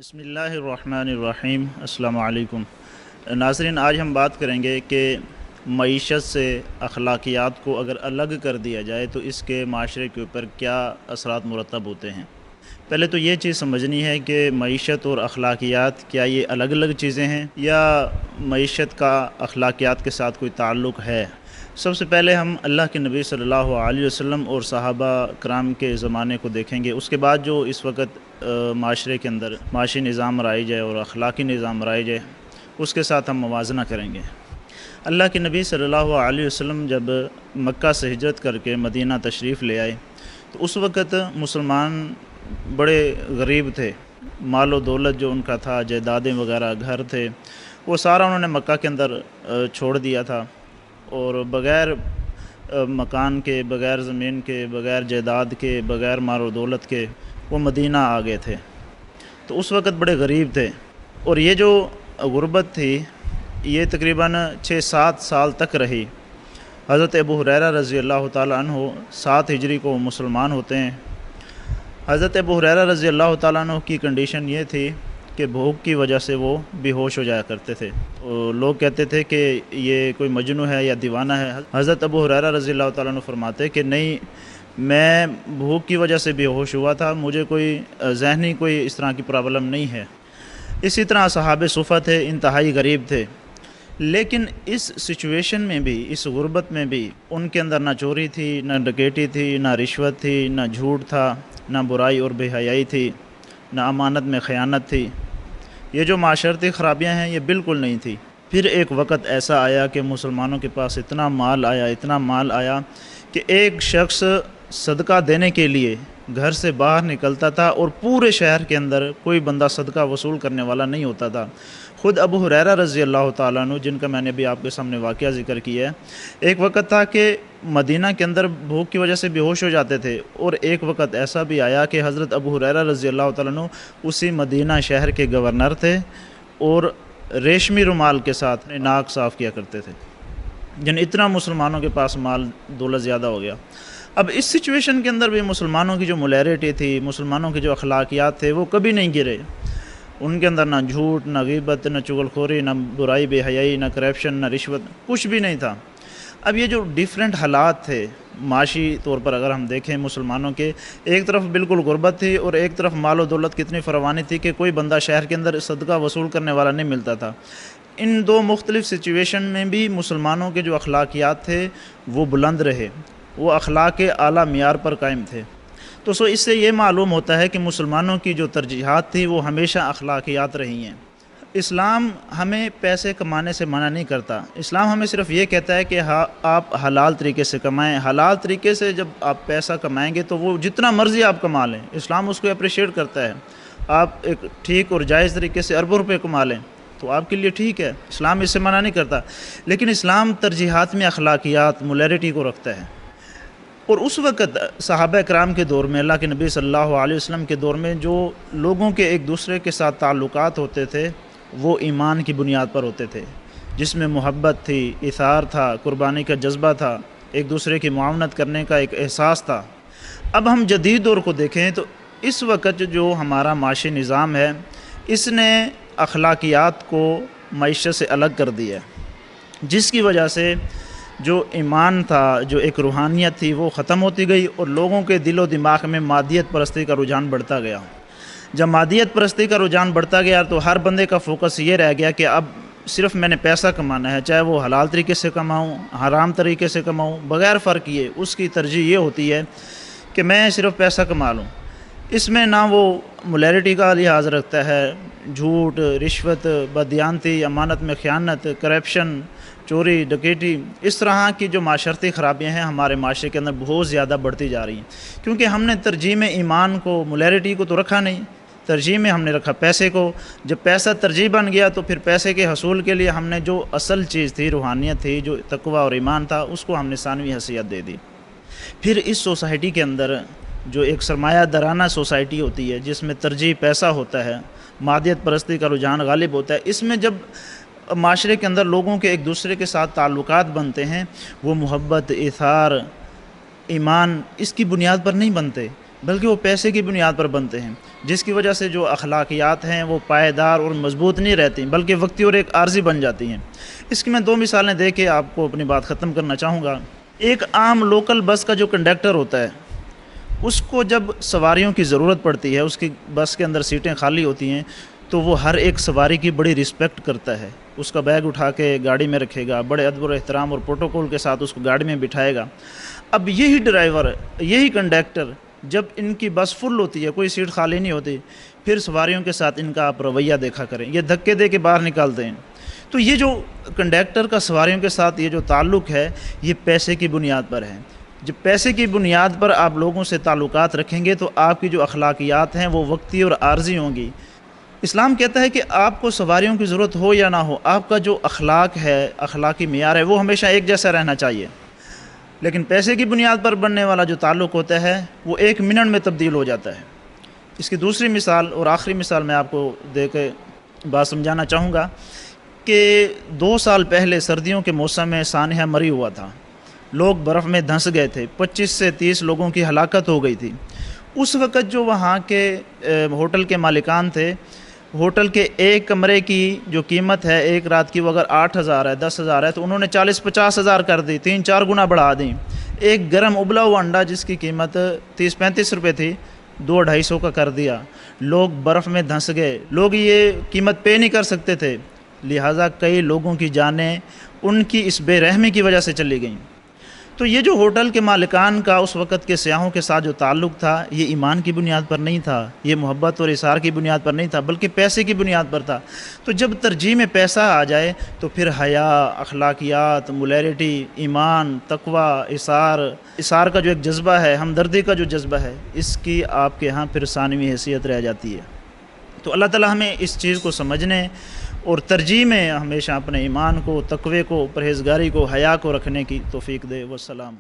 بسم اللہ الرحمن الرحیم۔ السلام علیکم ناظرین، آج ہم بات کریں گے کہ معیشت سے اخلاقیات کو اگر الگ کر دیا جائے تو اس کے معاشرے کے اوپر کیا اثرات مرتب ہوتے ہیں۔ پہلے تو یہ چیز سمجھنی ہے کہ معیشت اور اخلاقیات کیا یہ الگ الگ چیزیں ہیں یا معیشت کا اخلاقیات کے ساتھ کوئی تعلق ہے۔ سب سے پہلے ہم اللہ کے نبی صلی اللہ علیہ وسلم اور صحابہ کرام کے زمانے کو دیکھیں گے، اس کے بعد جو اس وقت معاشرے کے اندر معاشی نظام رائج ہے اور اخلاقی نظام رائج ہے اس کے ساتھ ہم موازنہ کریں گے۔ اللہ کے نبی صلی اللہ علیہ وسلم جب مکہ سے ہجرت کر کے مدینہ تشریف لے آئے تو اس وقت مسلمان بڑے غریب تھے، مال و دولت جو ان کا تھا، جائیدادیں وغیرہ، گھر تھے، وہ سارا انہوں نے مکہ کے اندر چھوڑ دیا تھا اور بغیر مکان کے، بغیر زمین کے، بغیر جائیداد کے، بغیر مال و دولت کے وہ مدینہ آ گئے تھے۔ تو اس وقت بڑے غریب تھے اور یہ جو غربت تھی یہ تقریباً 6-7 سال تک رہی۔ حضرت ابو ہریرہ رضی اللہ تعالیٰ عنہ 7 ہجری کو مسلمان ہوتے ہیں۔ حضرت ابو ہریرہ رضی اللہ تعالیٰ عنہ کی کنڈیشن یہ تھی کہ بھوک کی وجہ سے وہ بے ہوش ہو جایا کرتے تھے، اور لوگ کہتے تھے کہ یہ کوئی مجنون ہے یا دیوانہ ہے۔ حضرت ابو ہریرہ رضی اللہ تعالیٰ عنہ فرماتے کہ نہیں، میں بھوک کی وجہ سے بے ہوش ہوا تھا، مجھے کوئی ذہنی کوئی اس طرح کی پرابلم نہیں ہے۔ اسی طرح صحابہ صفہ تھے، انتہائی غریب تھے، لیکن اس سچویشن میں بھی، اس غربت میں بھی ان کے اندر نہ چوری تھی، نہ ڈکیٹی تھی، نہ رشوت تھی، نہ جھوٹ تھا، نہ برائی اور بے حیائی تھی، نہ امانت میں خیانت تھی۔ یہ جو معاشرتی خرابیاں ہیں یہ بالکل نہیں تھی۔ پھر ایک وقت ایسا آیا کہ مسلمانوں کے پاس اتنا مال آیا کہ ایک شخص صدقہ دینے کے لیے گھر سے باہر نکلتا تھا اور پورے شہر کے اندر کوئی بندہ صدقہ وصول کرنے والا نہیں ہوتا تھا۔ خود ابو ہریرہ رضی اللہ تعالیٰ عنہ، جن کا میں نے ابھی آپ کے سامنے واقعہ ذکر کیا ہے، ایک وقت تھا کہ مدینہ کے اندر بھوک کی وجہ سے بے ہوش ہو جاتے تھے، اور ایک وقت ایسا بھی آیا کہ حضرت ابو ہریرہ رضی اللہ تعالیٰ عنہ اسی مدینہ شہر کے گورنر تھے اور ریشمی رومال کے ساتھ ناک صاف کیا کرتے تھے۔ یعنی اتنا مسلمانوں کے پاس مال دولت زیادہ ہو گیا۔ اب اس سچویشن کے اندر بھی مسلمانوں کی جو مولیرٹی تھی، مسلمانوں کے جو اخلاقیات تھے وہ کبھی نہیں گرے۔ ان کے اندر نہ جھوٹ، نہ غیبت، نہ چغلخوری، نہ برائی بے حیائی، نہ کرپشن، نہ رشوت، کچھ بھی نہیں تھا۔ اب یہ جو ڈیفرنٹ حالات تھے معاشی طور پر اگر ہم دیکھیں مسلمانوں کے، ایک طرف بالکل غربت تھی اور ایک طرف مال و دولت کتنی فراوانی تھی کہ کوئی بندہ شہر کے اندر صدقہ وصول کرنے والا نہیں ملتا تھا۔ ان دو مختلف سچویشن میں بھی مسلمانوں کے جو اخلاقیات تھے وہ بلند رہے، وہ اخلاق اعلیٰ معیار پر قائم تھے۔ تو اس سے یہ معلوم ہوتا ہے کہ مسلمانوں کی جو ترجیحات تھی وہ ہمیشہ اخلاقیات رہی ہیں۔ اسلام ہمیں پیسے کمانے سے منع نہیں کرتا، اسلام ہمیں صرف یہ کہتا ہے کہ آپ حلال طریقے سے کمائیں۔ حلال طریقے سے جب آپ پیسہ کمائیں گے تو وہ جتنا مرضی آپ کما لیں، اسلام اس کو اپریشیٹ کرتا ہے۔ آپ ایک ٹھیک اور جائز طریقے سے اربوں روپے کما لیں تو آپ کے لیے ٹھیک ہے، اسلام اس سے منع نہیں کرتا، لیکن اسلام ترجیحات میں اخلاقیات، مولیرٹی کو رکھتا ہے۔ اور اس وقت صحابہ کرام کے دور میں، اللہ کے نبی صلی اللہ علیہ وسلم کے دور میں، جو لوگوں کے ایک دوسرے کے ساتھ تعلقات ہوتے تھے وہ ایمان کی بنیاد پر ہوتے تھے، جس میں محبت تھی، ایثار تھا، قربانی کا جذبہ تھا، ایک دوسرے کی معاونت کرنے کا ایک احساس تھا۔ اب ہم جدید دور کو دیکھیں تو اس وقت جو ہمارا معاشی نظام ہے اس نے اخلاقیات کو معیشت سے الگ کر دیا ہے، جس کی وجہ سے جو ایمان تھا، جو ایک روحانیت تھی وہ ختم ہوتی گئی اور لوگوں کے دل و دماغ میں مادیت پرستی کا رجحان بڑھتا گیا۔ جب مادیت پرستی کا رجحان بڑھتا گیا تو ہر بندے کا فوکس یہ رہ گیا کہ اب صرف میں نے پیسہ کمانا ہے، چاہے وہ حلال طریقے سے کماؤں، حرام طریقے سے کماؤں، بغیر فرق کیے اس کی ترجیح یہ ہوتی ہے کہ میں صرف پیسہ کما لوں۔ اس میں نہ وہ مولیرٹی کا لحاظ رکھتا ہے، جھوٹ، رشوت، بددیانتی، امانت میں خیانت، کرپشن، چوری، ڈکیٹی، اس طرح کی جو معاشرتی خرابیاں ہیں ہمارے معاشرے کے اندر بہت زیادہ بڑھتی جا رہی ہیں، کیونکہ ہم نے ترجیح میں ایمان کو، مولیرٹی کو تو رکھا نہیں، ترجیح میں ہم نے رکھا پیسے کو۔ جب پیسہ ترجیح بن گیا تو پھر پیسے کے حصول کے لیے ہم نے جو اصل چیز تھی، روحانیت تھی، جو تقوی اور ایمان تھا، اس کو ہم نے ثانوی حیثیت دے دی۔ پھر اس سوسائٹی کے اندر جو ایک سرمایہ دارانہ سوسائٹی ہوتی ہے جس میں ترجیح پیسہ ہوتا ہے، مادیت پرستی کا رجحان غالب ہوتا ہے، اس میں جب معاشرے کے اندر لوگوں کے ایک دوسرے کے ساتھ تعلقات بنتے ہیں وہ محبت، ایثار، ایمان اس کی بنیاد پر نہیں بنتے، بلکہ وہ پیسے کی بنیاد پر بنتے ہیں، جس کی وجہ سے جو اخلاقیات ہیں وہ پائیدار اور مضبوط نہیں رہتی بلکہ وقتی اور ایک عارضی بن جاتی ہیں۔ اس کی میں دو مثالیں دے کے آپ کو اپنی بات ختم کرنا چاہوں گا۔ ایک عام لوکل بس کا جو کنڈکٹر ہوتا ہے، اس کو جب سواریوں کی ضرورت پڑتی ہے، اس کی بس کے اندر سیٹیں خالی ہوتی ہیں، تو وہ ہر ایک سواری کی بڑی رسپیکٹ کرتا ہے، اس کا بیگ اٹھا کے گاڑی میں رکھے گا، بڑے ادب و احترام اور پروٹوکول کے ساتھ اس کو گاڑی میں بٹھائے گا۔ اب یہی ڈرائیور، یہی کنڈکٹر جب ان کی بس فل ہوتی ہے، کوئی سیٹ خالی نہیں ہوتی، پھر سواریوں کے ساتھ ان کا آپ رویہ دیکھا کریں، یہ دھکے دے کے باہر نکالتے ہیں۔ تو یہ جو کنڈکٹر کا سواریوں کے ساتھ یہ جو تعلق ہے، یہ پیسے کی بنیاد پر ہے۔ جب پیسے کی بنیاد پر آپ لوگوں سے تعلقات رکھیں گے تو آپ کی جو اخلاقیات ہیں وہ وقتی اور عارضی ہوں گی۔ اسلام کہتا ہے کہ آپ کو سواریوں کی ضرورت ہو یا نہ ہو، آپ کا جو اخلاق ہے، اخلاقی معیار ہے، وہ ہمیشہ ایک جیسا رہنا چاہیے۔ لیکن پیسے کی بنیاد پر بننے والا جو تعلق ہوتا ہے وہ ایک منٹ میں تبدیل ہو جاتا ہے۔ اس کی دوسری مثال اور آخری مثال میں آپ کو دے کے بات سمجھانا چاہوں گا کہ 2 سال پہلے سردیوں کے موسم میں سانحہ مری ہوا تھا، لوگ برف میں دھنس گئے تھے، 25 سے 30 لوگوں کی ہلاکت ہو گئی تھی۔ اس وقت جو وہاں کے ہوٹل کے مالکان تھے، ہوٹل کے ایک کمرے کی جو قیمت ہے ایک رات کی، وہ اگر 8,000 ہے، 10,000 ہے، تو انہوں نے 40-50 ہزار کر دی، 3-4 گنا بڑھا دیں۔ ایک گرم ابلا ہوا انڈا جس کی قیمت 30-35 روپے تھی، 200-250 کا کر دیا۔ لوگ برف میں دھنس گئے، لوگ یہ قیمت پے نہیں کر سکتے تھے، لہٰذا کئی لوگوں کی جانیں ان کی اس بے رحمی کی وجہ سے چلی گئیں۔ تو یہ جو ہوٹل کے مالکان کا اس وقت کے سیاحوں کے ساتھ جو تعلق تھا، یہ ایمان کی بنیاد پر نہیں تھا، یہ محبت اور اثار کی بنیاد پر نہیں تھا، بلکہ پیسے کی بنیاد پر تھا۔ تو جب ترجیح میں پیسہ آ جائے تو پھر حیا، اخلاقیات، مولیرٹی، ایمان، تقوی، اثار کا جو ایک جذبہ ہے، ہمدردی کا جو جذبہ ہے، اس کی آپ کے ہاں پھر ثانوی حیثیت رہ جاتی ہے۔ تو اللہ تعالیٰ ہمیں اس چیز کو سمجھنے اور ترجیح میں ہمیشہ اپنے ایمان کو، تقوی کو، پرہیزگاری کو، حیا کو رکھنے کی توفیق دے۔ والسلام۔